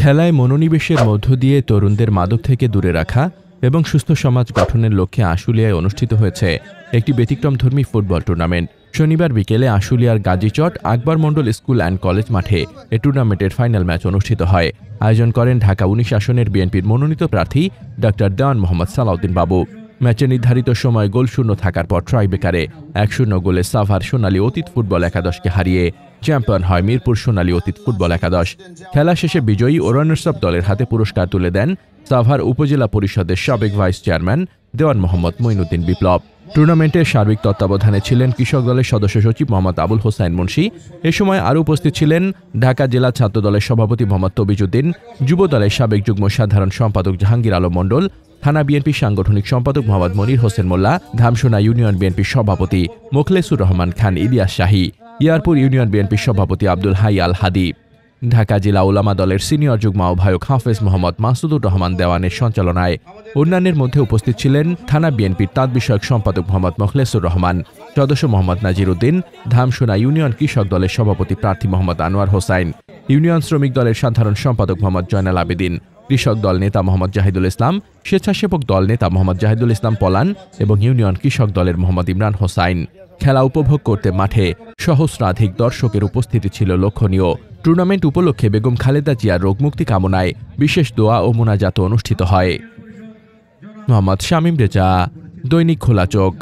খেলায় মনোনিবেশের মধ্য দিয়ে তরুণদের মাদক থেকে দূরে রাখা এবং সুস্থ সমাজ গঠনের লক্ষ্যে আশুলিয়ায় অনুষ্ঠিত হয়েছে একটি ব্যতিক্রমধর্মী ফুটবল টুর্নামেন্ট। শনিবার বিকেলে আশুলিয়ার গাজীচট আকবর মণ্ডল স্কুল অ্যান্ড কলেজ মাঠে এ টুর্নামেন্টের ফাইনাল ম্যাচ অনুষ্ঠিত হয়। আয়োজন করেন ঢাকা ১৯ আসনের বিএনপির মনোনীত প্রার্থী ডক্টর দেওয়ান মোহাম্মদ সালাউদ্দিন বাবু। ম্যাচে নির্ধারিত সময় গোলশূন্য থাকার পর ট্রাইবেকারে ১-০ গোলে সাভার সোনালী অতীত ফুটবল একাদশকে হারিয়ে চ্যাম্পিয়ন হয় মিরপুর সোনালী অতীত ফুটবল একাদশ। খেলা শেষে বিজয়ী ও রানার্স আপ দলের হাতে পুরস্কার তুলে দেন সাভার উপজেলা পরিষদের সাবেক ভাইস চেয়ারম্যান দেওয়ান মোহাম্মদ মঈনুদ্দিন বিপ্লব। টুর্নামেন্টের সার্বিক তত্ত্বাবধানে ছিলেন কৃষক দলের সদস্য সচিব মোহাম্মদ আবুল হোসাইন মুন্সি। এ সময় আরও উপস্থিত ছিলেন ঢাকা জেলা ছাত্র দলের সভাপতি মোহাম্মদ তবিজউদ্দিন, যুব দলের সাবেক যুগ্ম সাধারণ সম্পাদক জাহাঙ্গীর আলম মণ্ডল, থানা বিএনপি সাংগঠনিক সম্পাদক মোহাম্মদ মনির হোসেন মোল্লা, ধামসোনা ইউনিয়ন বিএনপির সভাপতি মোখলেসুর রহমান খান ইলিয়াস শাহী, ইয়ারপুর ইউনিয়ন বিএনপির সভাপতি আব্দুল হাই আল হাদি, ঢাকা জেলা উলামা দলের সিনিয়র যুগ্ম আহ্বায়ক হাফেজ মোহাম্মদ মাসুদুর রহমান দেওয়ানের সঞ্চালনায়। অন্যান্যের মধ্যে উপস্থিত ছিলেন থানা বিএনপির তাঁত বিষয়ক সম্পাদক মোহাম্মদ মোখলেসুর রহমান, সদস্য মোহাম্মদ নাজির উদ্দিন, ধামসোনা ইউনিয়ন কৃষক দলের সভাপতি প্রার্থী মোহাম্মদ আনোয়ার হোসাইন, ইউনিয়ন শ্রমিক দলের সাধারণ সম্পাদক মোহাম্মদ জয়নাল আবেদিন, কৃষক দল নেতা মোহাম্মদ জাহিদুল ইসলাম, স্বেচ্ছাসেবক দল নেতা মোহাম্মদ জাহিদুল ইসলাম পলান এবং ইউনিয়ন কৃষক দলের মোহাম্মদ ইমরান হোসাইন। খেলা উপভোগ করতে মাঠে সহস্রাধিক দর্শকের উপস্থিতি ছিল লক্ষণীয়। টুর্নামেন্ট উপলক্ষে বেগম খালেদা জিয়ার রোগমুক্তি কামনায় বিশেষ দোয়া ও মোনাজাত অনুষ্ঠিত হয়। মোহাম্মদ শামীম রেজা, দৈনিক খোলা চোখ।